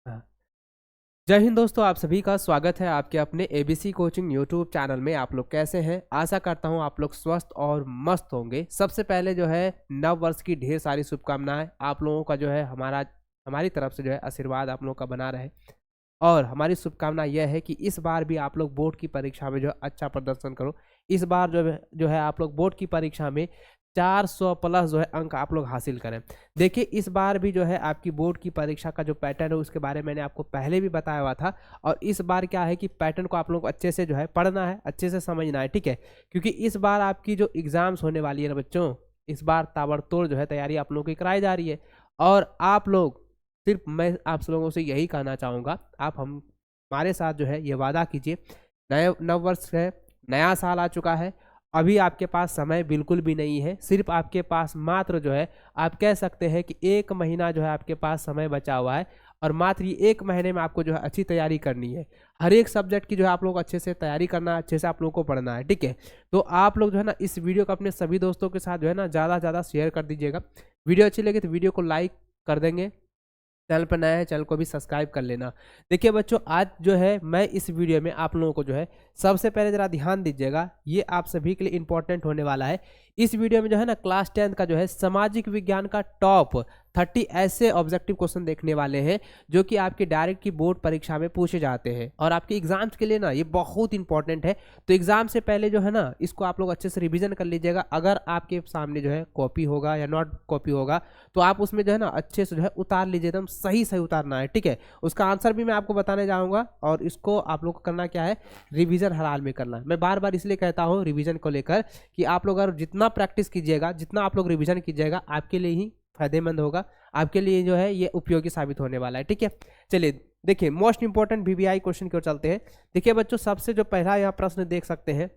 हाँ। जय हिंद दोस्तों, आप सभी का स्वागत है आपके अपने एबीसी कोचिंग यूट्यूब चैनल में। आप लोग कैसे हैं? आशा करता हूं आप लोग स्वस्थ और मस्त होंगे। सबसे पहले जो है नव वर्ष की ढेर सारी शुभकामनाएं। आप लोगों का जो है हमारी तरफ से जो है आशीर्वाद आप लोगों का बना रहे। और हमारी शुभकामना यह है कि इस बार भी आप लोग बोर्ड की परीक्षा में जो है अच्छा प्रदर्शन करो। इस बार जो है आप लोग बोर्ड की परीक्षा में 400 प्लस जो है अंक आप लोग हासिल करें। देखिए, इस बार भी जो है आपकी बोर्ड की परीक्षा का जो पैटर्न है उसके बारे में मैंने आपको पहले भी बताया हुआ था। और इस बार क्या है कि पैटर्न को आप लोग अच्छे से जो है पढ़ना है, अच्छे से समझना है, ठीक है। क्योंकि इस बार आपकी जो एग्जाम्स होने वाली है ना बच्चों, इस बार ताबड़तोड़ जो है तैयारी आप लोगों की कराई जा रही है। और आप लोग, सिर्फ मैं आप सब लोगों से यही कहना चाहूँगा, आप हमारे साथ जो है ये वादा कीजिए। नए नव वर्ष है, नया साल आ चुका है। अभी आपके पास समय बिल्कुल भी नहीं है। सिर्फ आपके पास मात्र जो है आप कह सकते हैं कि 1 महीना जो है आपके पास समय बचा हुआ है। और मात्र ये 1 महीने में आपको जो है अच्छी तैयारी करनी है। हर एक सब्जेक्ट की जो है आप लोग अच्छे से तैयारी करना है, अच्छे से आप लोगों को पढ़ना है, ठीक है। तो आप लोग जो है ना इस वीडियो को अपने सभी दोस्तों के साथ जो है ना ज़्यादा से ज़्यादा शेयर कर दीजिएगा। वीडियो अच्छी लगी तो वीडियो को लाइक कर देंगे। चैनल पर नया है, चैनल को भी सब्सक्राइब कर लेना। देखिए बच्चों, आज जो है मैं इस वीडियो में आप लोगों को जो है सबसे पहले जरा ध्यान दीजिएगा, ये आप सभी के लिए इंपॉर्टेंट होने वाला है। इस वीडियो में जो है ना क्लास 10 का जो है सामाजिक विज्ञान का टॉप 30 ऐसे ऑब्जेक्टिव क्वेश्चन देखने वाले हैं जो कि आपके डायरेक्ट की बोर्ड परीक्षा में पूछे जाते हैं। और आपके एग्जाम्स के लिए ना ये बहुत इंपॉर्टेंट है। तो एग्जाम से पहले जो है ना इसको आप लोग अच्छे से रिवीजन कर लीजिएगा। अगर आपके सामने जो है कॉपी होगा या नोट कॉपी होगा तो आप उसमें जो है ना अच्छे से जो है उतार लीजिए, एकदम सही सही उतारना है, ठीक है। उसका आंसर भी मैं आपको बताने जाऊंगा। और इसको आप लोग को करना क्या है, रिवीजन हर हाल में करना है। मैं बार बार इसलिए कहता हूँ रिवीजन को लेकर कि आप लोग अगर जितना प्रैक्टिस कीजिएगा, जितना आप लोग रिवीजन कीजिएगा, आपके लिए ही फायदेमंद होगा, आपके लिए जो है ये उपयोगी साबित होने वाला है, ठीक है। चलिए देखिए, मोस्ट इंपॉर्टेंट वीवीआई क्वेश्चन की ओर चलते हैं। देखिए बच्चों, सबसे जो पहला यहाँ प्रश्न देख सकते हैं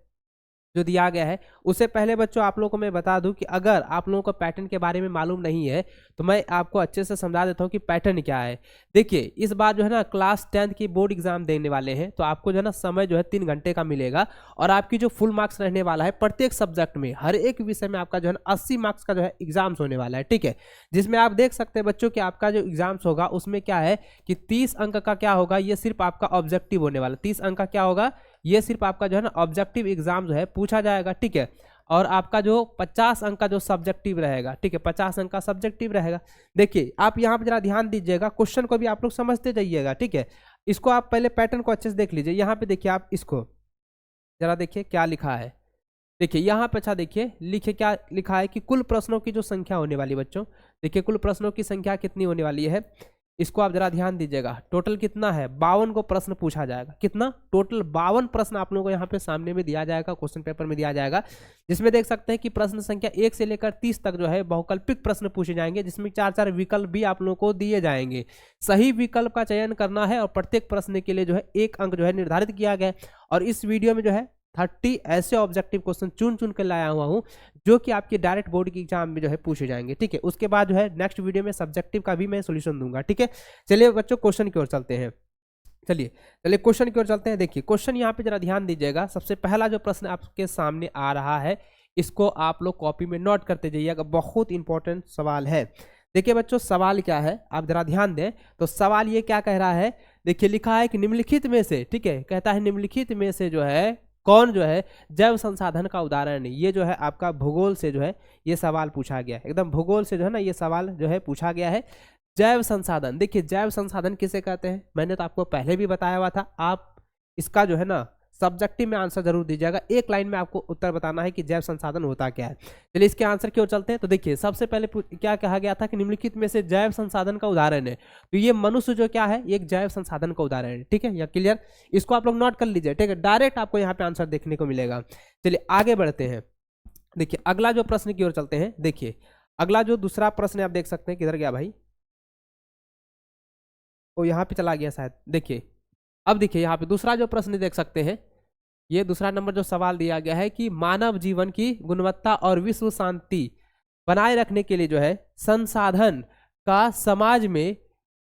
जो दिया गया है, उससे पहले बच्चों आप लोगों को मैं बता दूं कि अगर आप लोगों को पैटर्न के बारे में मालूम नहीं है तो मैं आपको अच्छे से समझा देता हूं कि पैटर्न क्या है। देखिए, इस बार जो है ना क्लास 10 की बोर्ड एग्जाम देने वाले हैं, तो आपको जो है ना समय जो है 3 घंटे का मिलेगा। और आपकी जो फुल मार्क्स रहने वाला है प्रत्येक सब्जेक्ट में, हर एक विषय में आपका जो है ना 80 मार्क्स का जो है एग्जाम्स होने वाला है, ठीक है। जिसमें आप देख सकते हैं बच्चों कि आपका जो एग्जाम्स होगा उसमें क्या है कि 30 अंक का क्या होगा, ये सिर्फ आपका ऑब्जेक्टिव होने वाला। 30 अंक का क्या होगा, ये सिर्फ आपका जो है ना ऑब्जेक्टिव एग्जाम जो है पूछा जाएगा, ठीक है। और आपका जो 50 अंक का जो सब्जेक्टिव रहेगा, ठीक है, 50 अंक का सब्जेक्टिव रहेगा। देखिए, आप यहाँ पे जरा ध्यान दीजिएगा, क्वेश्चन को भी आप लोग समझते जाइएगा, ठीक है। इसको आप पहले पैटर्न को अच्छे से देख लीजिए। यहाँ पे देखिए, आप इसको जरा देखिए क्या लिखा है। देखिए यहाँ पे, अच्छा देखिए लिखे क्या लिखा है कि कुल प्रश्नों की जो संख्या होने वाली बच्चों, देखिए कुल प्रश्नों की संख्या कितनी होने वाली है, इसको आप जरा ध्यान दीजिएगा। टोटल कितना है, 52 को प्रश्न पूछा जाएगा। कितना, टोटल 52 प्रश्न आप लोगों को यहाँ पे सामने में दिया जाएगा, क्वेश्चन पेपर में दिया जाएगा। जिसमें देख सकते हैं कि प्रश्न संख्या 1 से लेकर 30 तक जो है बहुकल्पिक प्रश्न पूछे जाएंगे, जिसमें 4-4 विकल्प भी आप लोगों को दिए जाएंगे। सही विकल्प का चयन करना है और प्रत्येक प्रश्न के लिए जो है 1 अंक जो है निर्धारित किया गया है। और इस वीडियो में जो है 30 ऐसे ऑब्जेक्टिव क्वेश्चन चुन चुन कर लाया हुआ हूं जो कि आपके डायरेक्ट बोर्ड की एग्जाम में जो है पूछे जाएंगे, ठीक है। उसके बाद जो है नेक्स्ट वीडियो में सब्जेक्टिव का भी मैं सॉल्यूशन दूंगा, ठीक है। चलिए बच्चों, क्वेश्चन की ओर चलते हैं। चलिए क्वेश्चन की ओर चलते हैं। देखिए क्वेश्चन यहाँ पे जरा ध्यान दीजिएगा। सबसे पहला जो प्रश्न आपके सामने आ रहा है, इसको आप लोग कॉपी में नोट करते जाइएगा, बहुत इंपॉर्टेंट सवाल है। देखिए बच्चों, सवाल क्या है आप जरा ध्यान दें। तो सवाल ये क्या कह रहा है, देखिए लिखा है कि निम्नलिखित में से, ठीक है, कहता है निम्नलिखित में से जो है कौन जो है जैव संसाधन का उदाहरण है। ये जो है आपका भूगोल से जो है ये सवाल पूछा गया है, एकदम भूगोल से जो है ना ये सवाल जो है पूछा गया है। जैव संसाधन, देखिए जैव संसाधन किसे कहते हैं, मैंने तो आपको पहले भी बताया हुआ था। आप इसका जो है ना सब्जेक्टिव में आंसर जरूर दीजिएगा। एक लाइन में आपको उत्तर बताना है कि जैव संसाधन होता क्या है। चलिए इसके आंसर की ओर चलते हैं। तो देखिए सबसे पहले क्या कहा गया था कि निम्नलिखित में से जैव संसाधन का उदाहरण है। तो ये मनुष्य जो क्या है, ये एक जैव संसाधन का उदाहरण है, ठीक है। या क्लियर, इसको आप लोग नोट कर लीजिए, ठीक है। डायरेक्ट आपको यहाँ पे आंसर देखने को मिलेगा। चलिए आगे बढ़ते हैं। देखिए अगला जो प्रश्न की ओर चलते हैं। देखिए अगला जो दूसरा प्रश्न आप देख सकते हैं, किधर गया भाई, वो यहाँ पे चला गया शायद। देखिए अब देखिए यहाँ पे दूसरा जो प्रश्न देख सकते हैं, ये दूसरा नंबर जो सवाल दिया गया है कि मानव जीवन की गुणवत्ता और विश्व शांति बनाए रखने के लिए जो है संसाधन का समाज में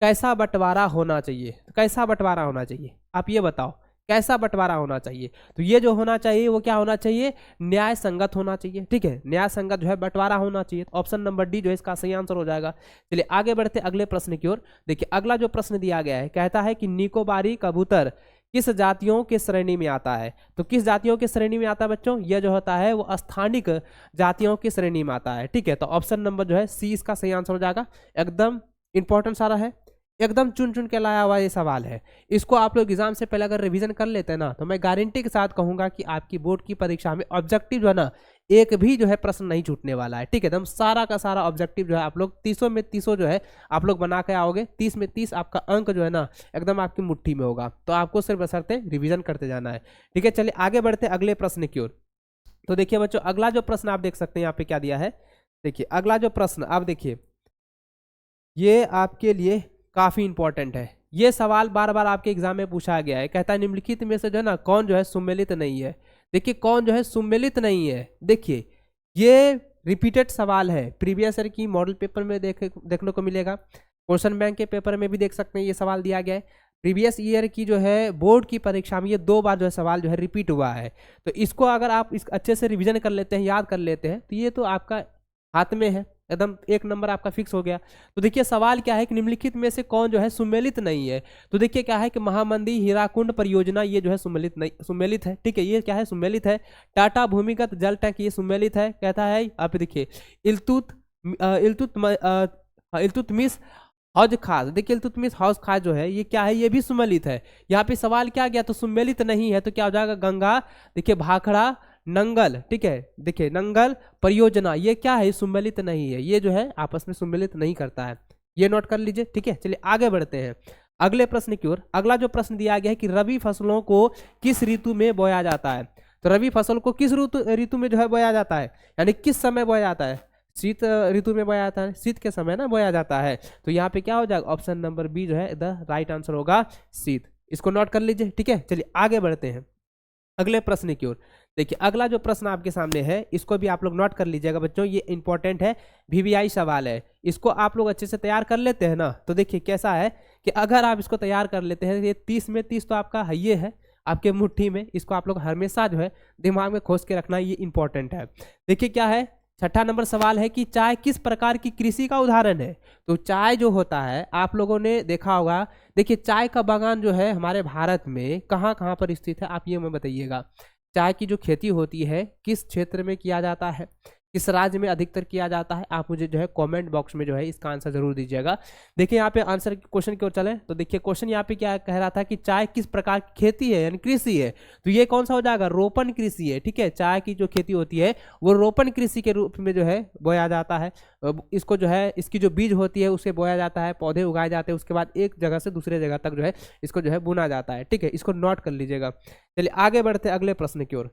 कैसा बंटवारा होना चाहिए। तो कैसा बंटवारा होना चाहिए, आप ये बताओ, कैसा बंटवारा होना चाहिए, तो ये जो होना चाहिए वो क्या होना चाहिए, न्याय संगत होना चाहिए। ठीक है, न्याय संगत जो है बंटवारा होना चाहिए। तो ऑप्शन नंबर डी जो है इसका सही आंसर हो जाएगा। चलिए आगे बढ़ते अगले प्रश्न की ओर। देखिए अगला जो प्रश्न दिया गया है, कहता है कि निकोबारी कबूतर किस जातियों के श्रेणी में आता है। तो किस जातियों की श्रेणी में आता है बच्चों, यह जो होता है वो स्थानिक जातियों की श्रेणी में आता है। ठीक है, तो ऑप्शन नंबर जो है सी इसका सही आंसर हो जाएगा। एकदम इंपॉर्टेंट सारा है, एकदम चुन चुन के लाया हुआ ये सवाल है। इसको आप लोग एग्जाम से पहले अगर रिवीजन कर लेते हैं ना, तो मैं गारंटी के साथ कहूंगा कि आपकी बोर्ड की परीक्षा में ऑब्जेक्टिव जो है ना, एक भी जो है प्रश्न नहीं छूटने वाला है। ठीक है, एकदम सारा का सारा ऑब्जेक्टिव जो है आप लोग 30 में 30 जो है आप लोग बना के आओगे। 30 में 30 आपका अंक जो है ना एकदम आपकी मुट्ठी में होगा। तो आपको सिर्फ बशर्ते रिवीजन करते जाना है। ठीक है, चलिए आगे बढ़ते अगले प्रश्न की ओर। तो देखिए बच्चों अगला जो प्रश्न आप देख सकते हैं यहाँ पे क्या दिया है। देखिए अगला जो प्रश्न आप देखिए, ये आपके लिए काफी इंपॉर्टेंट है। ये सवाल बार बार आपके एग्जाम में पूछा गया है। कहता है निम्नलिखित में से जो है ना कौन जो है सुमेलित नहीं है। देखिए कौन जो है सुमेलित नहीं है। देखिए ये रिपीटेड सवाल है, प्रीवियस ईयर की मॉडल पेपर में देखने को मिलेगा, क्वेश्चन बैंक के पेपर में भी देख सकते हैं ये सवाल दिया गया है। प्रीवियस ईयर की जो है बोर्ड की परीक्षा में ये 2 बार जो है सवाल जो है रिपीट हुआ है। तो इसको अगर आप इस अच्छे से रिवीजन कर लेते हैं, याद कर लेते हैं, तो ये तो आपका हाथ में है, एकदम 1 नंबर आपका फिक्स हो गया। तो देखिए सवाल क्या है कि निम्नलिखित में से कौन जो है सुमेलित नहीं है। तो देखिए क्या है कि महामंदी हीराकुंड परियोजना ये जो है सुमेलित है। ठीक है, ये क्या है सुमेलित है। टाटा भूमिगत जल टैंक ये सुमेलित है। कहता है आप देखिए इल्तुतमिश हौज खास, देखिए इल्तुतमिश हौज खास जो है ये क्या है, ये भी सुमेलित है। यहाँ पे सवाल क्या गया, तो सुमेलित नहीं है तो क्या हो जाएगा गंगा, देखिए भाखड़ा नंगल। ठीक है, देखिए नंगल परियोजना ये क्या है, सुमेलित नहीं है। ये जो है आपस में सुमेलित नहीं करता है, ये नोट कर लीजिए। ठीक है, चलिए आगे बढ़ते हैं अगले प्रश्न की ओर। अगला जो प्रश्न दिया गया है कि रबी फसलों को किस ऋतु में बोया जाता है। तो रबी फसल को किस ऋतु में जो है बोया जाता है, यानी किस समय बोया जाता है, शीत ऋतु में बोया जाता है, शीत के समय ना बोया जाता है। तो यहाँ पे क्या हो जाएगा, ऑप्शन नंबर बी जो है द राइट आंसर होगा शीत। इसको नोट कर लीजिए। ठीक है, चलिए आगे बढ़ते हैं अगले प्रश्न की ओर। देखिए अगला जो प्रश्न आपके सामने है इसको भी आप लोग नोट कर लीजिएगा बच्चों, ये इंपॉर्टेंट है, वीवीआई सवाल है। इसको आप लोग अच्छे से तैयार कर लेते हैं ना, तो देखिए कैसा है कि अगर आप इसको तैयार कर लेते हैं, ये 30 में 30 तो आपका है, ये है आपके मुट्ठी में। इसको आप लोग हमेशा जो है दिमाग में खोज के रखना, ये इंपॉर्टेंट है। देखिए क्या है, 6ठा नंबर सवाल है कि चाय किस प्रकार की कृषि का उदाहरण है। तो चाय जो होता है आप लोगों ने देखा होगा, देखिए चाय का बागान जो है हमारे भारत में कहाँ कहाँ पर स्थित है, आप ये मैं बताइएगा। चाय की जो खेती होती है किस क्षेत्र में किया जाता है, किस राज्य में अधिकतर किया जाता है, आप मुझे जो है कमेंट बॉक्स में जो है इसका आंसर जरूर दीजिएगा। देखिए यहाँ पे आंसर क्वेश्चन की ओर चले, तो देखिए क्वेश्चन यहाँ पे क्या कह रहा था कि चाय किस प्रकार की खेती है, यानी कृषि है। तो ये कौन सा हो जाएगा, रोपण कृषि है। ठीक है, चाय की जो खेती होती है वो रोपण कृषि के रूप में जो है बोया जाता है। इसको जो है इसकी जो बीज होती है उसे बोया जाता है, पौधे उगाए जाते हैं, उसके बाद एक जगह से दूसरे जगह तक जो है इसको जो है बुना जाता है। ठीक है, इसको नोट कर लीजिएगा। चलिए आगे बढ़ते अगले प्रश्न की ओर।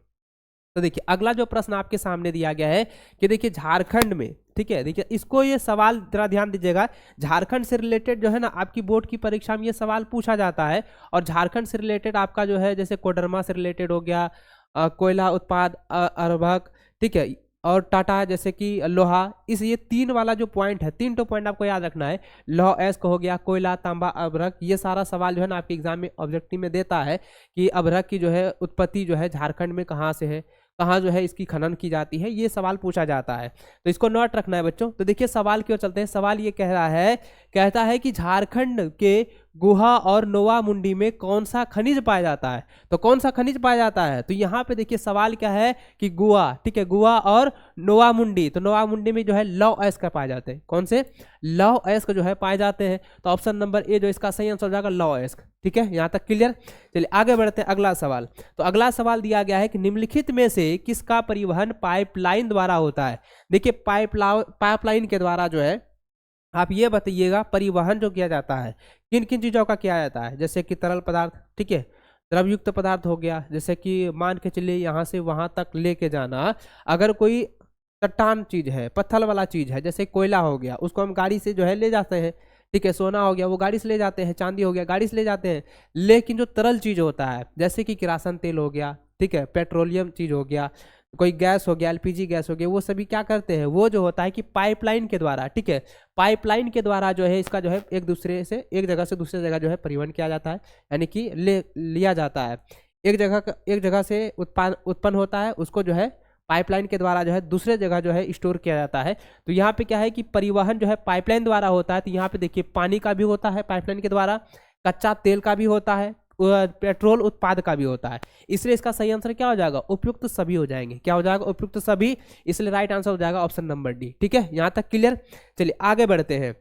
तो देखिए अगला जो प्रश्न आपके सामने दिया गया है कि देखिए झारखंड में, ठीक है, देखिए इसको ये सवाल जरा ध्यान दीजिएगा, झारखंड से रिलेटेड जो है ना आपकी बोर्ड की परीक्षा में ये सवाल पूछा जाता है। और झारखंड से रिलेटेड आपका जो है जैसे कोडरमा से रिलेटेड हो गया, कोयला उत्पाद, अरबक, ठीक है, और टाटा जैसे कि लोहा, इस ये 3 वाला जो पॉइंट है, 3 पॉइंट आपको याद रखना है। लौह एस्क हो गया, कोयला, तांबा, अभ्रक, ये सारा सवाल जो है ना आपके एग्जाम में ऑब्जेक्टिव में देता है कि अभ्रक की जो है उत्पत्ति जो है झारखंड में कहाँ से है, कहाँ जो है इसकी खनन की जाती है, ये सवाल पूछा जाता है। तो इसको नोट रखना है बच्चों। तो देखिए सवाल की ओर चलते हैं। सवाल ये कह रहा है, कहता है कि झारखंड के गुहा और नोवामुंडी में कौन सा खनिज पाया जाता है। तो कौन सा खनिज पाया जाता है, तो यहाँ पे देखिए सवाल क्या है कि गुहा, ठीक है, गुहा और नोवामुंडी। तो नोवामुंडी में जो है लौह अयस्क पाए जाते हैं, कौन से, लौह अयस्क जो है पाए जाते हैं। तो ऑप्शन नंबर ए जो इसका सही आंसर हो जाएगा लौह अयस्क। ठीक है, यहाँ तक क्लियर। चलिए आगे बढ़ते हैं अगला सवाल। तो अगला सवाल दिया गया है कि निम्नलिखित में से किसका परिवहन पाइपलाइन द्वारा होता है। देखिए पाइपलाइन के द्वारा जो है आप ये बताइएगा परिवहन जो किया जाता है किन किन चीज़ों का किया जाता है, जैसे कि तरल पदार्थ, ठीक है, द्रवयुक्त पदार्थ हो गया, जैसे कि मान के चलिए यहाँ से वहाँ तक लेके जाना। अगर कोई चट्टान चीज़ है, पत्थर वाला चीज़ है, जैसे कोयला हो गया, उसको हम गाड़ी से जो है ले जाते हैं, ठीक है, सोना हो गया वो गाड़ी से ले जाते हैं, चांदी हो गया गाड़ी से ले जाते हैं। लेकिन जो तरल चीज़ होता है जैसे कि किरासन तेल हो गया, ठीक है, पेट्रोलियम चीज़ हो गया, कोई गैस हो गया, एलपीजी गैस हो गया, वो सभी क्या करते हैं, वो जो होता है कि पाइपलाइन के द्वारा, ठीक है, पाइपलाइन के द्वारा जो है इसका जो है एक जगह से दूसरे जगह जो है परिवहन किया जाता है, यानी कि लिया जाता है। एक जगह से उत्पन्न होता है, उसको जो है पाइपलाइन के द्वारा जो है दूसरे जगह जो है स्टोर किया जाता है। तो यहाँ पे क्या है कि परिवहन जो है पाइपलाइन द्वारा होता है। तो यहाँ पे देखिए पानी का भी होता है पाइपलाइन के द्वारा, कच्चा तेल का भी होता है, पेट्रोल उत्पाद का भी होता है। इसलिए इसका सही आंसर क्या हो जाएगा, उपयुक्त सभी हो जाएंगे। क्या हो जाएगा, उपयुक्त सभी। इसलिए राइट आंसर हो जाएगा ऑप्शन नंबर डी। ठीक है, यहाँ तक क्लियर। चलिए आगे बढ़ते हैं,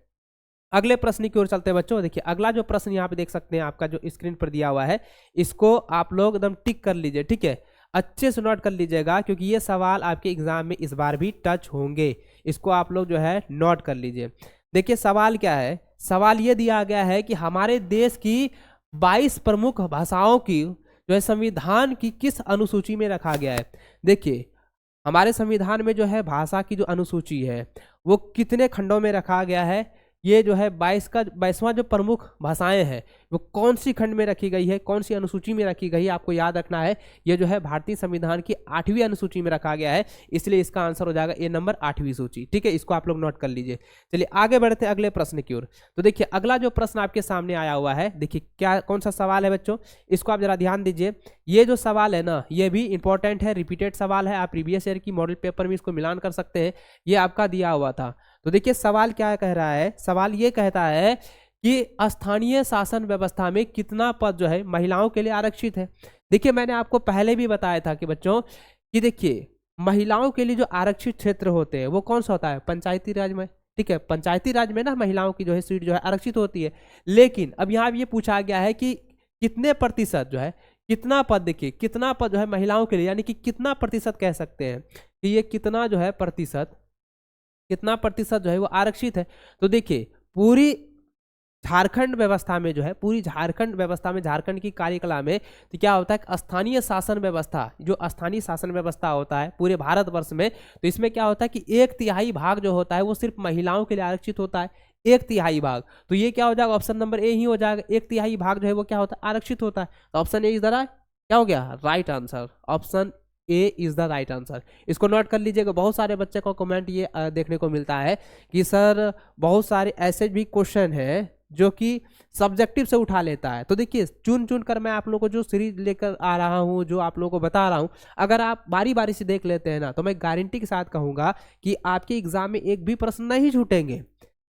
अगले प्रश्न की ओर चलते हैं बच्चों। देखिए अगला जो प्रश्न यहाँ पे देख सकते हैं आपका जो स्क्रीन पर दिया हुआ है, इसको आप लोग एकदम टिक कर लीजिए। ठीक है, अच्छे से नोट कर लीजिएगा क्योंकि ये सवाल आपके एग्जाम में इस बार भी टच होंगे। इसको आप लोग जो है नोट कर लीजिए। देखिए सवाल क्या है, सवाल ये दिया गया है कि हमारे देश की 22 प्रमुख भाषाओं की जो है संविधान की किस अनुसूची में रखा गया है। देखिए हमारे संविधान में जो है भाषा की जो अनुसूची है वो कितने खंडों में रखा गया है, ये जो है 22वां जो प्रमुख भाषाएं हैं वो कौन सी खंड में रखी गई है, कौन सी अनुसूची में रखी गई है, आपको याद रखना है। ये जो है भारतीय संविधान की 8वीं अनुसूची में रखा गया है, इसलिए इसका आंसर हो जाएगा ए नंबर 8वीं सूची। ठीक है, इसको आप लोग नोट कर लीजिए। चलिए आगे बढ़ते हैं अगले प्रश्न की ओर। तो देखिए अगला जो प्रश्न आपके सामने आया हुआ है, देखिए क्या कौन सा सवाल है बच्चों, इसको आप जरा ध्यान दीजिए। ये जो सवाल है ना ये भी इंपॉर्टेंट है, रिपीटेड सवाल है। आप प्रीवियस ईयर की मॉडल पेपर में इसको मिलान कर सकते हैं, ये आपका दिया हुआ था। तो देखिए सवाल क्या कह रहा है, सवाल ये कहता है कि स्थानीय शासन व्यवस्था में कितना पद जो है महिलाओं के लिए आरक्षित है। देखिए मैंने आपको पहले भी बताया था कि बच्चों कि देखिए महिलाओं के लिए जो आरक्षित क्षेत्र होते हैं वो कौन सा होता है, पंचायती राज में। ठीक है, पंचायती राज में ना महिलाओं की जो है सीट जो है आरक्षित होती है। लेकिन अब यहाँ ये पूछा गया है कि कितने प्रतिशत जो है, कितना पद, देखिए कितना पद जो है महिलाओं के लिए, यानी कि कितना प्रतिशत कह सकते हैं कि ये कितना जो है प्रतिशत, कितना प्रतिशत जो है वो आरक्षित है। तो देखिए पूरी झारखंड व्यवस्था में जो है, पूरी झारखंड व्यवस्था में, झारखंड की कार्यकला में तो क्या होता है कि स्थानीय शासन व्यवस्था, जो स्थानीय शासन व्यवस्था होता है पूरे भारतवर्ष में, तो इसमें क्या होता है कि 1/3 भाग जो होता है वो सिर्फ महिलाओं के लिए आरक्षित होता है। 1/3 भाग, तो ये क्या हो जाएगा, ऑप्शन नंबर ए ही हो जाएगा। 1/3 भाग जो है वो क्या होता है, आरक्षित होता है। तो option A is the right, क्या हो गया, right answer. Option A is the right answer. इसको नोट कर लीजिएगा। बहुत सारे बच्चे को कमेंट ये देखने को मिलता है कि सर बहुत सारे ऐसे भी क्वेश्चन हैं जो कि सब्जेक्टिव से उठा लेता है। तो देखिए चुन चुन कर मैं आप लोगों को जो सीरीज लेकर आ रहा हूं, जो आप लोगों को बता रहा हूं, अगर आप बारी बारी से देख लेते हैं ना तो मैं गारंटी के साथ कहूंगा कि आपके एग्जाम में एक भी प्रश्न नहीं छूटेंगे।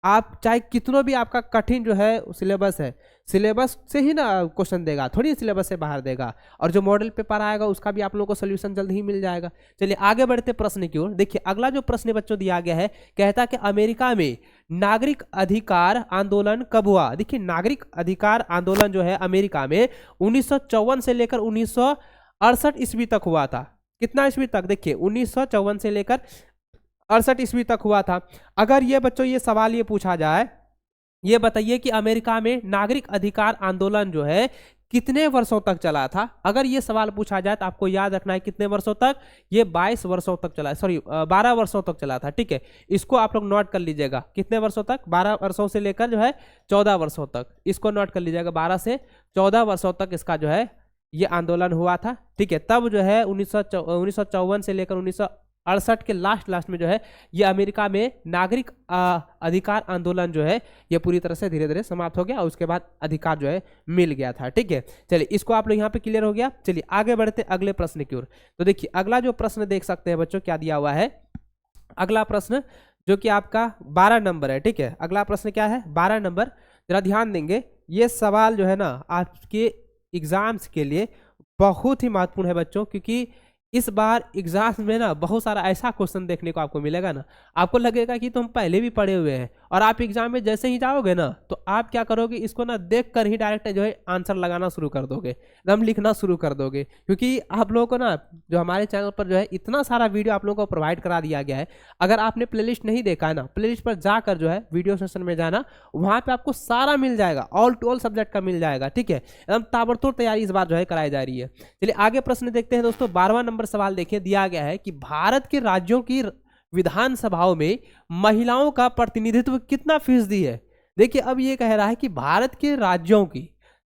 आप चाहे कितना भी आपका कठिन जो है सिलेबस है, सिलेबस से ही ना क्वेश्चन देगा, थोड़ी सिलेबस से बाहर देगा। और जो मॉडल पेपर आएगा उसका भी आप लोगों को सोल्यूशन जल्द ही मिल जाएगा। चलिए आगे बढ़ते प्रश्न की ओर। देखिए अगला जो प्रश्न बच्चों दिया गया है, कहता है कि अमेरिका में नागरिक अधिकार आंदोलन कब हुआ। देखिए नागरिक अधिकार आंदोलन जो है अमेरिका में 1954 से लेकर 1968 ईस्वी तक हुआ था। कितना ईस्वी तक, देखिए 1954 से लेकर 68 ईस्वी तक हुआ था। अगर ये बच्चों ये सवाल ये पूछा जाए, ये बताइए कि अमेरिका में नागरिक अधिकार आंदोलन जो है कितने वर्षों तक चला था। अगर ये सवाल पूछा जाए तो आपको याद रखना है कितने वर्षों तक, ये 22 वर्षों तक चला, सॉरी 12 वर्षों तक चला था। ठीक है, इसको आप लोग नोट कर लीजिएगा। कितने वर्षों तक, 12 वर्षों से लेकर जो है 14 वर्षों तक, इसको नोट कर लीजिएगा। 12 से 14 वर्षों तक इसका जो है ये आंदोलन हुआ था। ठीक है, तब जो है 1954 से लेकर 1968 के लास्ट में जो है ये अमेरिका में नागरिक अधिकार आंदोलन जो है ये पूरी तरह से धीरे धीरे समाप्त हो गया और उसके बाद अधिकार जो है मिल गया था। ठीक है, चलिए इसको आप लोग यहाँ पे क्लियर हो गया। चलिए आगे बढ़ते अगले प्रश्न की ओर। तो देखिए अगला जो प्रश्न देख सकते हैं बच्चों, क्या दिया हुआ है। अगला प्रश्न जो कि आपका 12 नंबर है। ठीक है, अगला प्रश्न क्या है, 12 नंबर। जरा ध्यान देंगे, ये सवाल जो है ना आपके एग्जाम्स के लिए बहुत ही महत्वपूर्ण है बच्चों, क्योंकि इस बार एग्जाम में ना बहुत सारा ऐसा क्वेश्चन देखने को आपको मिलेगा ना, आपको लगेगा कि तुम पहले भी पढ़े हुए हैं, और आप एग्जाम में जैसे ही जाओगे ना तो आप क्या करोगे, इसको ना देख कर ही डायरेक्ट जो है आंसर लगाना शुरू कर दोगे, एकदम लिखना शुरू कर दोगे। क्योंकि आप लोगों को ना जो हमारे चैनल पर जो है इतना सारा वीडियो आप लोगों को प्रोवाइड करा दिया गया है। अगर आपने प्लेलिस्ट नहीं देखा है ना, प्लेलिस्ट पर जाकर जो है वीडियो सेशन में जाना, वहाँ पर आपको सारा मिल जाएगा, ऑल टू ऑल सब्जेक्ट का मिल जाएगा। ठीक है, एकदम ताबड़तोड़ तैयारी इस बार जो है कराई जा रही है। चलिए आगे प्रश्न देखते हैं दोस्तों। 12वां नंबर सवाल देखिए, दिया गया है कि भारत के राज्यों की विधानसभाओं में महिलाओं का प्रतिनिधित्व कितना फीसदी है। देखिए अब ये कह रहा है कि भारत के राज्यों की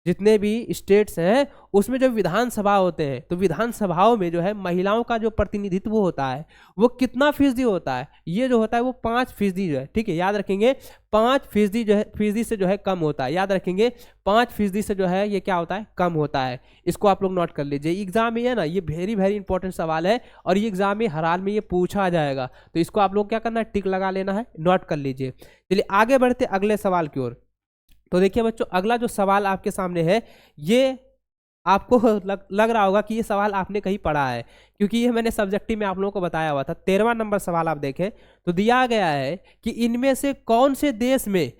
जितने भी स्टेट्स हैं उसमें जो विधानसभा होते हैं, तो विधानसभाओं में जो है महिलाओं का जो प्रतिनिधित्व होता है वो कितना फीसदी होता है, ये जो होता है वो 5% जो है, ठीक है, याद रखेंगे 5% जो है फीसदी से जो है कम होता है, याद रखेंगे 5% से जो है ये क्या होता है, कम होता है। इसको आप लोग नोट कर लीजिए, एग्जाम में है ना, ये वेरी वेरी इंपॉर्टेंट सवाल है और ये एग्जाम में हर हाल में ये पूछा जाएगा, तो इसको आप लोग क्या करना है, टिक लगा लेना है, नोट कर लीजिए। चलिए आगे बढ़ते अगले सवाल की ओर। तो देखिए बच्चों, अगला जो सवाल आपके सामने है ये आपको लग रहा होगा कि ये सवाल आपने कहीं पढ़ा है, क्योंकि ये मैंने सब्जेक्टिव में आप लोगों को बताया हुआ था। 13वां नंबर सवाल आप देखें तो दिया गया है कि इनमें से कौन से देश में,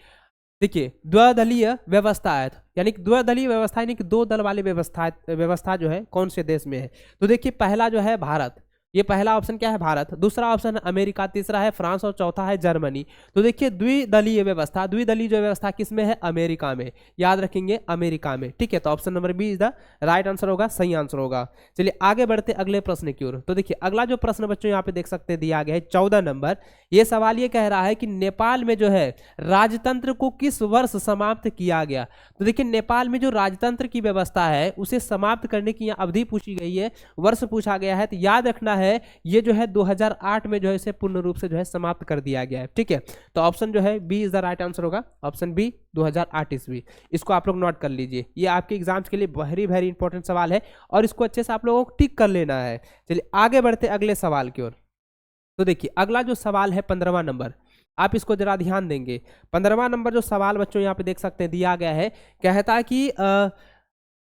देखिए, द्विदलीय व्यवस्था है, यानी कि द्विदलीय व्यवस्था यानी कि 2 दल वाली व्यवस्था जो है कौन से देश में है। तो देखिए पहला जो है भारत, ये पहला ऑप्शन क्या है, भारत, दूसरा ऑप्शन है अमेरिका, तीसरा है फ्रांस और चौथा है जर्मनी। तो देखिए द्विदलीय व्यवस्था, द्विदलीय जो व्यवस्था किस में है, अमेरिका में, याद रखेंगे अमेरिका में, ठीक है। तो option number B is the right answer होगा, सही आंसर होगा। चलिए आगे बढ़ते अगले प्रश्न की ओर। तो देखिए अगला जो प्रश्न बच्चों यहाँ पे देख सकते हैं दिया गया है 14 नंबर। ये सवाल ये कह रहा है कि नेपाल में जो है राजतंत्र को किस वर्ष समाप्त किया गया। तो देखिए नेपाल में जो राजतंत्र की व्यवस्था है उसे समाप्त करने की यहाँ अवधि पूछी गई है, वर्ष पूछा गया है, तो याद रखना है ये जो है 2008 में जो है इसे पूर्ण रूप से जो है समाप्त कर दिया गया है, ठीक है। तो ऑप्शन जो है B is the right answer होगा, ऑप्शन बी 2008 ईस्वी। इसको आप लोग नोट कर लीजिए, ये आपके एग्जाम्स के लिए वेरी वेरी इंपॉर्टेंट सवाल है और इसको अच्छे से आप लोगों को टिक कर लेना है। चलिए आगे बढ़ते अगले सवाल की ओर। तो देखिए अगला जो सवाल है 15वां नंबर, आप इसको जरा ध्यान देंगे। 15वां नंबर जो सवाल बच्चों यहाँ पे देख सकते हैं दिया गया है, कहता है कि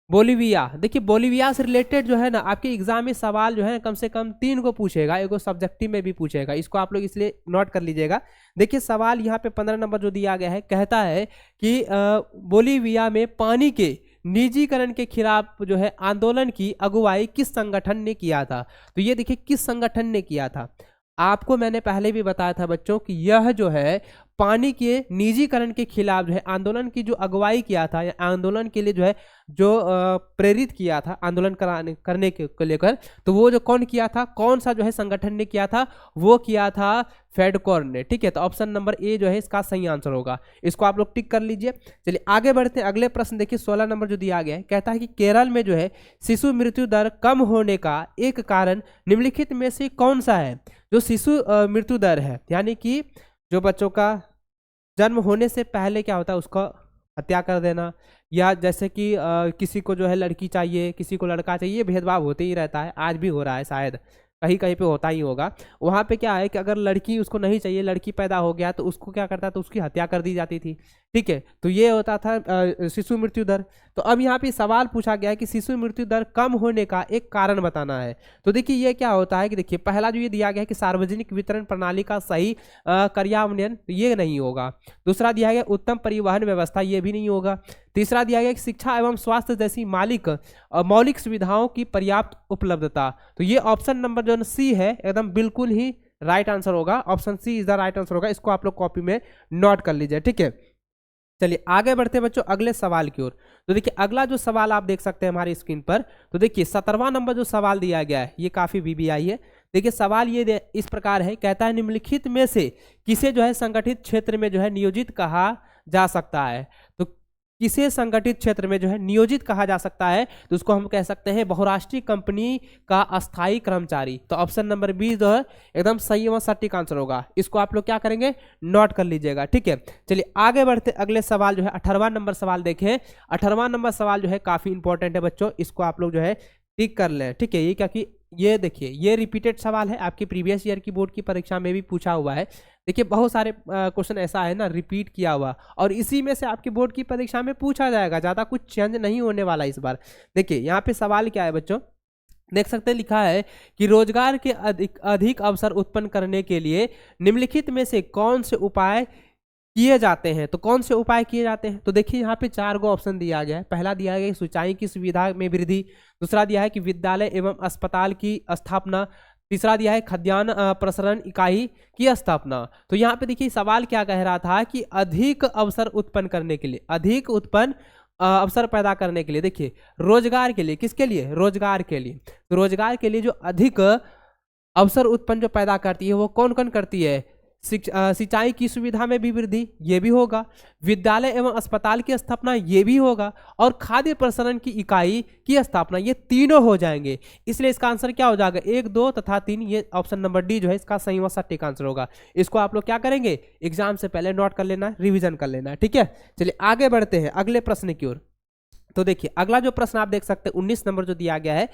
बोलीविया, देखिए बोलीविया से रिलेटेड जो है ना आपके एग्जाम में सवाल जो है कम से कम 3 को पूछेगा, एक सब्जेक्टिव में भी पूछेगा, इसको आप लोग इसलिए नोट कर लीजिएगा। देखिए सवाल यहाँ पे 15 नंबर जो दिया गया है, कहता है कि बोलीविया में पानी के निजीकरण के खिलाफ जो है आंदोलन की अगुवाई किस संगठन ने किया था। तो ये देखिए किस संगठन ने किया था, आपको मैंने पहले भी बताया था बच्चों कि यह जो है पानी के निजीकरण के खिलाफ जो है आंदोलन की जो अगुवाई किया था, या आंदोलन के लिए जो है जो प्रेरित किया था आंदोलन करने को लेकर, तो वो जो कौन किया था, कौन सा जो है संगठन ने किया था, वो किया था फेडकोर ने, ठीक है। तो ऑप्शन नंबर ए जो है इसका सही आंसर होगा, इसको आप लोग टिक कर लीजिए। चलिए आगे बढ़ते हैं अगले प्रश्न। देखिए 16 नंबर जो दिया गया है, कहता है कि केरल में जो है शिशु मृत्यु दर कम होने का एक कारण निम्नलिखित में से कौन सा है। जो शिशु मृत्यु दर है, यानी कि जो बच्चों का जन्म होने से पहले क्या होता है उसको हत्या कर देना, या जैसे कि किसी को जो है लड़की चाहिए, किसी को लड़का चाहिए, ये भेदभाव होते ही रहता है, आज भी हो रहा है, शायद कहीं कहीं पे होता ही होगा। वहाँ पे क्या है कि अगर लड़की उसको नहीं चाहिए, लड़की पैदा हो गया तो उसको क्या करता, तो उसकी हत्या कर दी जाती थी, ठीक है। तो ये होता था शिशु मृत्यु दर। तो अब यहाँ पे सवाल पूछा गया है कि शिशु मृत्यु दर कम होने का एक कारण बताना है। तो देखिए ये क्या होता है कि देखिए पहला जो ये दिया गया है कि सार्वजनिक वितरण प्रणाली का सही कार्यान्वयन, तो ये नहीं होगा। दूसरा दिया गया उत्तम परिवहन व्यवस्था, ये भी नहीं होगा। तीसरा दिया गया कि शिक्षा एवं स्वास्थ्य जैसी मौलिक सुविधाओं की पर्याप्त उपलब्धता, तो ये ऑप्शन नंबर जो सी है एकदम बिल्कुल ही राइट आंसर होगा, option C is the right answer होगा, इसको आप लोग कॉपी में नोट कर लीजिए, ठीक है। चलिए आगे बढ़ते हैं बच्चों अगले सवाल की ओर। तो देखिए अगला जो सवाल आप देख सकते हैं हमारी स्क्रीन पर, तो देखिए 17वां नंबर जो सवाल दिया गया है ये काफी वीवीआई है। देखिए सवाल ये इस प्रकार है, कहता है निम्नलिखित में से किसे जो है संगठित क्षेत्र में जो है नियोजित कहा जा सकता है। तो किसे संगठित क्षेत्र में जो है नियोजित कहा जा सकता है, तो उसको हम कह सकते हैं बहुराष्ट्रीय कंपनी का अस्थायी कर्मचारी। तो ऑप्शन नंबर बी जो है एकदम सही एवं सटीक आंसर होगा, इसको आप लोग क्या करेंगे, नोट कर लीजिएगा, ठीक है। चलिए आगे बढ़ते अगले सवाल जो है 18वां नंबर सवाल देखें। 18वां नंबर सवाल जो है काफी इंपॉर्टेंट है बच्चों, इसको आप लोग जो है टिक कर लें, ठीक है। ये क्या कि ये देखिए ये रिपीटेड सवाल है, आपकी प्रीवियस ईयर की बोर्ड की परीक्षा में भी पूछा हुआ है। देखिए बहुत सारे क्वेश्चन ऐसा है ना रिपीट किया हुआ, और इसी में से आपकी बोर्ड की परीक्षा में पूछा जाएगा, ज़्यादा कुछ चेंज नहीं होने वाला इस बार। देखिए यहाँ पे सवाल क्या है बच्चों, देख सकते हैं लिखा है कि रोजगार के अधिक अवसर उत्पन्न करने के लिए निम्नलिखित में से कौन से उपाय किए जाते हैं। तो कौन से उपाय किए जाते हैं, तो देखिए यहाँ पे 4 गो ऑप्शन दिया गया है। पहला दिया गया है सिंचाई की सुविधा में वृद्धि, दूसरा दिया है कि विद्यालय एवं अस्पताल की स्थापना, तीसरा दिया है खाद्यान्न प्रसरण इकाई की स्थापना। तो यहाँ पे देखिए सवाल क्या कह रहा था कि अधिक अवसर उत्पन्न करने के लिए, अधिक उत्पन्न अवसर पैदा करने के लिए, देखिए रोजगार के लिए, किसके लिए, रोजगार के लिए। तो रोजगार के लिए जो अधिक अवसर उत्पन्न जो पैदा करती है वो कौन कौन करती है, सिंचाई की सुविधा में भी वृद्धि, ये भी होगा। विद्यालय एवं अस्पताल की स्थापना, ये भी होगा। और खाद्य प्रसंस्करण की इकाई की स्थापना, ये तीनों हो जाएंगे। इसलिए इसका आंसर क्या हो जाएगा, 1, 2 तथा 3। ये ऑप्शन नंबर डी जो है इसका सही व सटीक आंसर होगा। इसको आप लोग क्या करेंगे, एग्जाम से पहले नोट कर लेना, रिविजन कर लेना, ठीक है। चलिए आगे बढ़ते हैं अगले प्रश्न की ओर। तो देखिए अगला जो प्रश्न आप देख सकते हैं 19 नंबर जो दिया गया है,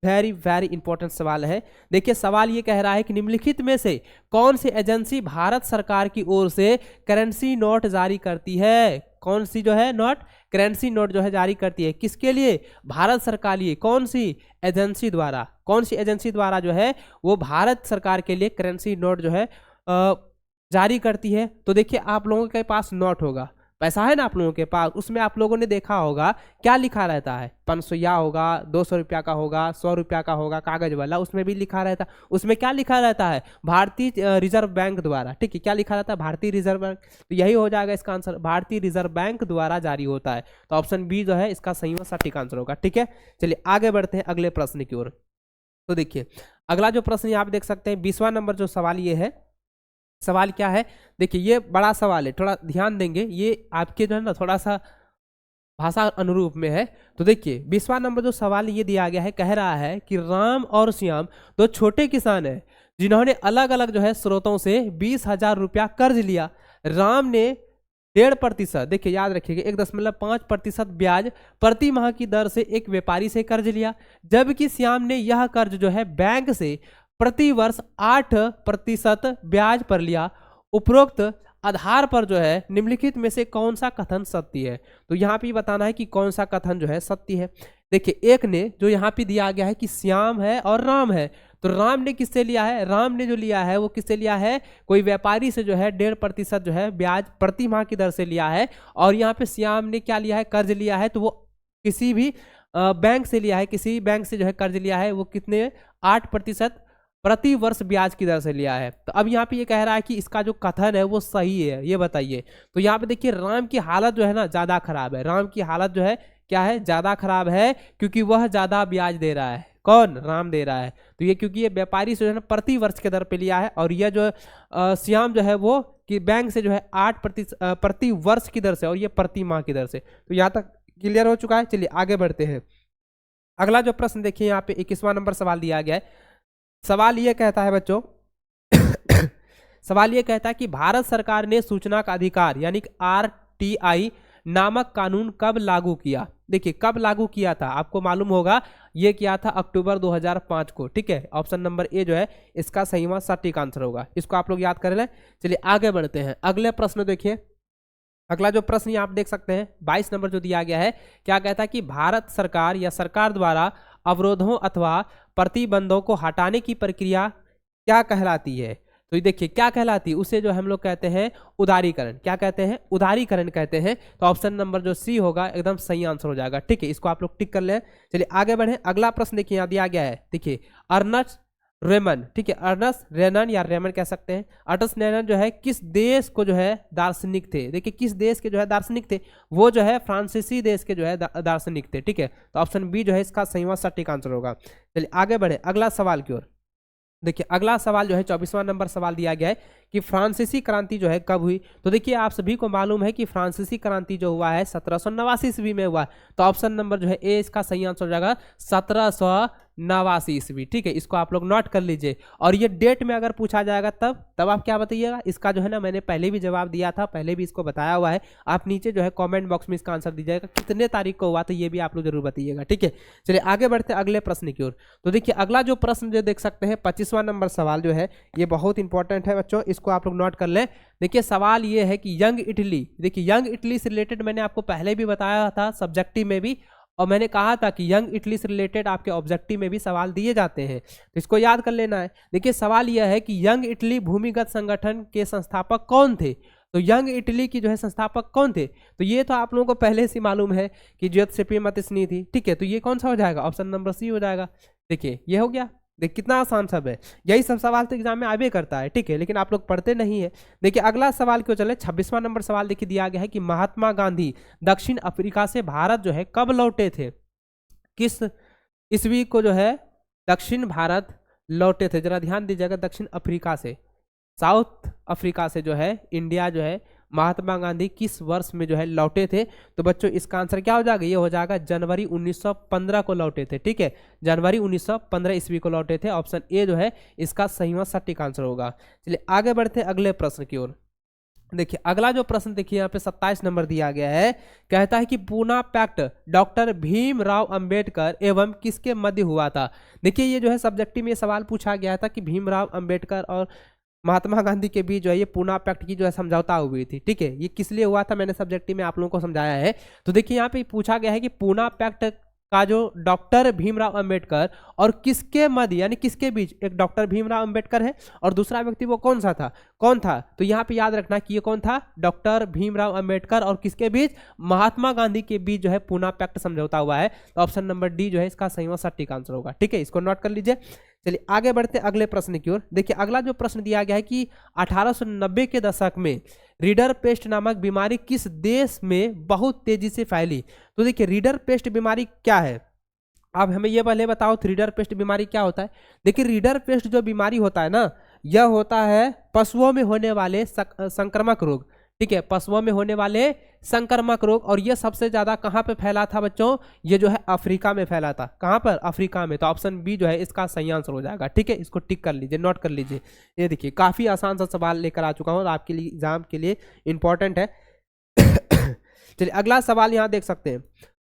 वेरी वेरी इंपॉर्टेंट सवाल है। देखिए सवाल ये कह रहा है कि निम्नलिखित में से कौन सी एजेंसी भारत सरकार की ओर से करेंसी नोट जारी करती है। कौन सी जो है नोट, करेंसी नोट जो है जारी करती है, किसके लिए, भारत सरकार लिए। कौन सी एजेंसी द्वारा, कौन सी एजेंसी द्वारा जो है वो भारत सरकार के लिए करेंसी नोट जो है जारी करती है। तो देखिए आप लोगों के पास नोट होगा, पैसा है ना आप लोगों के पास, उसमें आप लोगों ने देखा होगा क्या लिखा रहता है, 500 होगा, 200 रुपया का होगा, 100 रुपया का होगा, कागज वाला, उसमें भी लिखा रहता है। उसमें क्या लिखा रहता है, भारतीय रिजर्व बैंक द्वारा, ठीक है। क्या लिखा रहता है, भारतीय रिजर्व बैंक। तो यही हो जाएगा इसका आंसर, भारतीय रिजर्व बैंक द्वारा जारी होता है। तो ऑप्शन बी जो है इसका सही व सटीक आंसर होगा, ठीक है। चलिए आगे बढ़ते हैं अगले प्रश्न की ओर। तो देखिए अगला जो प्रश्न आप देख सकते हैं 20वां नंबर जो सवाल ये है, सवाल क्या है, देखिए ये बड़ा सवाल है, थोड़ा ध्यान देंगे, ये आपके जो है ना थोड़ा सा भाषा अनुरूप में है। तो देखिए 20वां नंबर जो सवाल ये दिया गया है, कह रहा है कि राम और श्याम दो छोटे किसान हैं जिन्होंने अलग अलग जो है स्रोतों से 20,000 रुपया कर्ज लिया। राम ने 1.5%, देखिए याद रखिएगा 1.5% ब्याज प्रति माह की दर से एक व्यापारी से कर्ज लिया, जबकि श्याम ने यह कर्ज जो है बैंक से प्रति वर्ष 8% ब्याज पर लिया। उपरोक्त आधार पर जो है निम्नलिखित में से कौन सा कथन सत्य है। तो यहाँ पे बताना है कि कौन सा कथन जो है सत्य है। देखिए एक ने जो यहाँ पे दिया गया है कि श्याम है और राम है, तो राम ने किससे लिया है, राम ने जो लिया है वो किससे लिया है, कोई व्यापारी से जो है 1.5% जो है ब्याज प्रति माह की दर से लिया है। और यहाँ पे श्याम ने क्या लिया है, कर्ज लिया है, तो वो किसी भी बैंक से लिया है, किसी बैंक से जो है कर्ज लिया है, वो कितने 8% प्रति वर्ष ब्याज की दर से लिया है। तो अब यहाँ पे ये कह रहा है कि इसका जो कथन है वो सही है, ये बताइए। तो यहाँ पे देखिए राम की हालत जो है ना ज्यादा खराब है, राम की हालत जो है क्या है, ज्यादा खराब है, क्योंकि वह ज्यादा ब्याज दे रहा है। कौन, राम दे रहा है। तो ये क्योंकि ये व्यापारी से जो है ना प्रति वर्ष के दर पे लिया है, और यह जो श्याम जो है वो कि बैंक से जो है 8% प्रति वर्ष की दर से, और ये प्रति माह की दर से। तो यहाँ तक क्लियर हो चुका है। चलिए आगे बढ़ते हैं। अगला जो प्रश्न देखिए यहाँ पे 21वां नंबर सवाल दिया गया है। सवाल ये कहता है बच्चों सवाल ये कहता है कि भारत सरकार ने सूचना का अधिकार यानी कि RTI नामक कानून कब लागू किया। देखिए कब लागू किया था, आपको मालूम होगा, ये किया था अक्टूबर 2005 को, ठीक है। ऑप्शन नंबर ए जो है इसका सही व सटीक आंसर होगा, इसको आप लोग याद कर लें। चलिए आगे बढ़ते हैं। अगले प्रश्न देखिए, अगला जो प्रश्न ये आप देख सकते हैं 22 नंबर जो दिया गया है, क्या कहता है कि भारत सरकार या सरकार द्वारा अवरोधों अथवा प्रतिबंधों को हटाने की प्रक्रिया क्या कहलाती है। तो ये देखिए क्या कहलाती है, उसे जो हम लोग कहते हैं उदारीकरण। क्या कहते हैं, उदारीकरण कहते हैं। तो ऑप्शन नंबर जो सी होगा एकदम सही आंसर हो जाएगा, ठीक है। इसको आप लोग टिक कर लें। चलिए आगे बढ़े। अगला प्रश्न देखिए यहाँ दिया गया है, देखिए अर्नस्ट रेमन, ठीक है, अर्नस्ट रेनन या रेमन कह सकते हैं। अर्नस्ट रेनन जो है किस देश को जो है दार्शनिक थे। देखिए किस देश के जो है दार्शनिक थे, वो जो है फ्रांसीसी देश के जो है दार्शनिक थे, ठीक है। तो ऑप्शन बी जो है इसका सही व सटीक आंसर होगा। चलिए आगे बढ़े अगला सवाल की ओर। देखिए अगला सवाल जो है 24वां नंबर सवाल दिया गया है कि फ्रांसीसी क्रांति जो है कब हुई। तो देखिए आप सभी को मालूम है कि फ्रांसीसी क्रांति जो हुआ है 1789 ईस्वी में हुआ। तो ऑप्शन नंबर जो है ए इसका सही आंसर हो जाएगा 1789 ईस्वी, ठीक है। इसको आप लोग नोट कर लीजिए। और ये डेट में अगर पूछा जाएगा तब आप क्या बताइएगा, इसका जो है ना मैंने पहले भी जवाब दिया था, पहले भी इसको बताया हुआ है। आप नीचे जो है कॉमेंट बॉक्स में इसका आंसर दीजिएगा कितने तारीख को हुआ, तो ये भी आप लोग जरूर बताइएगा, ठीक है। चलिए आगे बढ़ते अगले प्रश्न की ओर। तो देखिए अगला जो प्रश्न जो देख सकते हैं 25वां नंबर सवाल जो है ये बहुत इंपॉर्टेंट है बच्चों, इसको आप लोग नोट कर लें। देखिए सवाल ये है कि यंग इटली, देखिए यंग इटली से रिलेटेड मैंने आपको पहले भी बताया था सब्जेक्टिव में भी, और मैंने कहा था कि यंग इटली से रिलेटेड आपके ऑब्जेक्टिव में भी सवाल दिए जाते हैं, तो इसको याद कर लेना है। देखिए सवाल यह है कि यंग इटली भूमिगत संगठन के संस्थापक कौन थे। तो यंग इटली की जो है संस्थापक कौन थे, तो ये तो आप लोगों को पहले से मालूम है कि ज्योतिषी मतिस्नी थी, ठीक है। तो ये कौन सा हो जाएगा, ऑप्शन नंबर सी हो जाएगा। देखिए ये हो गया, देख कितना आसान सब है, यही सब सवाल तो एग्जाम में आवे करता है, ठीक है, लेकिन आप लोग पढ़ते नहीं है। देखिए अगला सवाल क्यों चले, 26वां नंबर सवाल देखिए दिया गया है कि महात्मा गांधी दक्षिण अफ्रीका से भारत जो है कब लौटे थे। किस ईस्वी को जो है दक्षिण भारत लौटे थे, जरा ध्यान दीजिएगा, दक्षिण अफ्रीका से साउथ अफ्रीका से जो है इंडिया जो है महात्मा गांधी किस वर्ष में जो है लौटे थे? तो बच्चों इसका आंसर क्या हो जाएगा? ये हो जाएगा जनवरी 1915 को लौटे थे। ठीक है, जनवरी 1915 ईस्वी को लौटे थे। ऑप्शन ए जो है इसका सही व सटीक आंसर होगा। चलिए आगे बढ़ते हैं अगले प्रश्न की ओर। देखिए अगला जो प्रश्न देखिए यहाँ पे 27 नंबर दिया गया है। कहता है कि पूना पैक्ट डॉक्टर भीमराव अंबेडकर एवं किसके मध्य हुआ था? देखिए ये जो है सब्जेक्टिव में सवाल पूछा गया था कि भीमराव अंबेडकर और महात्मा गांधी के बीच जो है ये पूना पैक्ट की जो है समझौता हुई थी। ठीक है, ये किस लिए हुआ था मैंने सब्जेक्टिव में आप लोगों को समझाया है। तो देखिए यहाँ पे पूछा गया है कि पूना पैक्ट का जो डॉक्टर भीमराव अंबेडकर और किसके मध्य यानी किसके बीच, एक डॉक्टर भीमराव अंबेडकर है और दूसरा व्यक्ति वो कौन था? तो यहाँ पे याद रखना कि ये कौन था? डॉक्टर भीमराव अंबेडकर और किसके बीच? महात्मा गांधी के बीच जो है पूना पैक्ट समझौता हुआ है। तो ऑप्शन नंबर डी जो है इसका सही व सटीक आंसर होगा। ठीक है, इसको नोट कर लीजिए। चलिए आगे बढ़ते अगले प्रश्न की ओर। देखिए अगला जो प्रश्न दिया गया है कि 1890 के दशक में रीडर पेस्ट नामक बीमारी किस देश में बहुत तेजी से फैली? तो देखिए रीडर पेस्ट बीमारी क्या है, आप हमें ये पहले बताओ। रीडर पेस्ट बीमारी क्या होता है? देखिए रीडर पेस्ट जो बीमारी होता है ना, यह होता है पशुओं में होने वाले संक्रामक रोग। ठीक है, पशुओं में होने वाले संक्रामक रोग, और ये सबसे ज्यादा कहाँ पे फैला था बच्चों? ये जो है अफ्रीका में फैला था। कहाँ पर? अफ्रीका में। तो ऑप्शन बी जो है इसका सही आंसर हो जाएगा। ठीक है, इसको टिक कर लीजिए, नोट कर लीजिए। ये देखिए काफी आसान सा सवाल लेकर आ चुका हूँ और आपके लिए एग्जाम के लिए इंपॉर्टेंट है। चलिए अगला सवाल यहाँ देख सकते हैं।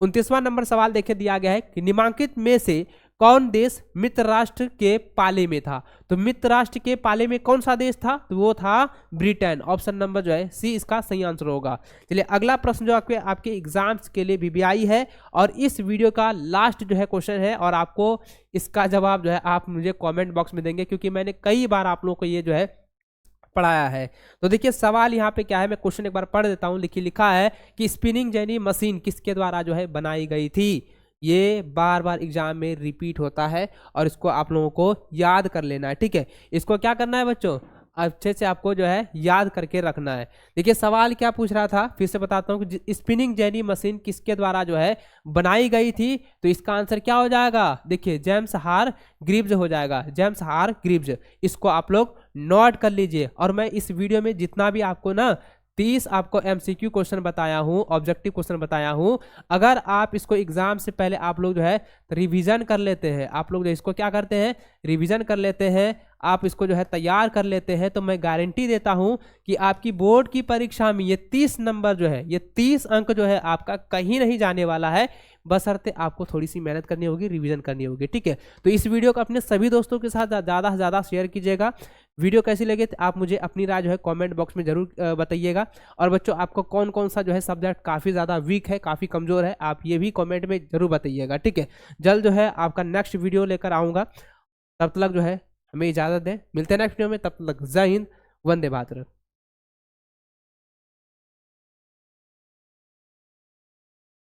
29वां नंबर सवाल देखे दिया गया है कि निम्नलिखित में से कौन देश मित्र राष्ट्र के पाले में था? तो मित्र राष्ट्र के पाले में कौन सा देश था? तो वो था ब्रिटेन। ऑप्शन नंबर जो है सी इसका सही आंसर होगा। चलिए अगला प्रश्न जो आपके एग्जाम्स के लिए VBI है और इस वीडियो का लास्ट जो है क्वेश्चन है, और आपको इसका जवाब जो है आप मुझे कॉमेंट बॉक्स में देंगे, क्योंकि मैंने कई बार आप लोगों को ये जो है पढ़ाया है। तो देखिए सवाल यहाँ पे क्या है, मैं क्वेश्चन एक बार पढ़ देता हूँ। लिखा है कि स्पिनिंग जेनी मशीन किसके द्वारा जो है बनाई गई थी? ये बार बार एग्जाम में रिपीट होता है और इसको आप लोगों को याद कर लेना है। ठीक है, इसको क्या करना है बच्चों? अच्छे से आपको जो है याद करके रखना है। देखिए सवाल क्या पूछ रहा था, फिर से बताता हूँ कि स्पिनिंग जेनी मशीन किसके द्वारा जो है बनाई गई थी? तो इसका आंसर क्या हो जाएगा? देखिए जेम्स हार ग्रीव्स हो जाएगा, जेम्स हार ग्रीव्स। इसको आप लोग नोट कर लीजिए। और मैं इस वीडियो में जितना भी आपको ना 30 आपको MCQ क्वेश्चन बताया हूँ, ऑब्जेक्टिव क्वेश्चन बताया हूँ, अगर आप इसको एग्जाम से पहले आप लोग जो है रिवीजन कर लेते हैं, आप लोग जो इसको क्या करते हैं रिवीजन कर लेते हैं, आप इसको जो है तैयार कर लेते हैं, तो मैं गारंटी देता हूं कि आपकी बोर्ड की परीक्षा में ये 30 नंबर जो है, ये 30 अंक जो है आपका कहीं नहीं जाने वाला है, बशर्ते आपको थोड़ी सी मेहनत करनी होगी, रिवीजन करनी होगी। ठीक है, तो इस वीडियो को अपने सभी दोस्तों के साथ ज़्यादा से ज़्यादा शेयर कीजिएगा। वीडियो कैसी लगे तो आप मुझे अपनी राय जो है कमेंट बॉक्स में जरूर बताइएगा। और बच्चों आपको कौन कौन सा जो है सब्जेक्ट काफ़ी ज़्यादा वीक है, काफ़ी कमज़ोर है, आप ये भी कमेंट में जरूर बताइएगा। ठीक है, जल्द जो है आपका नेक्स्ट वीडियो लेकर आऊँगा। तब तक जो है हमें इजाज़त दें, मिलते हैं नेक्स्ट वीडियो में। तब तक जय हिंद, वंदे मातरम।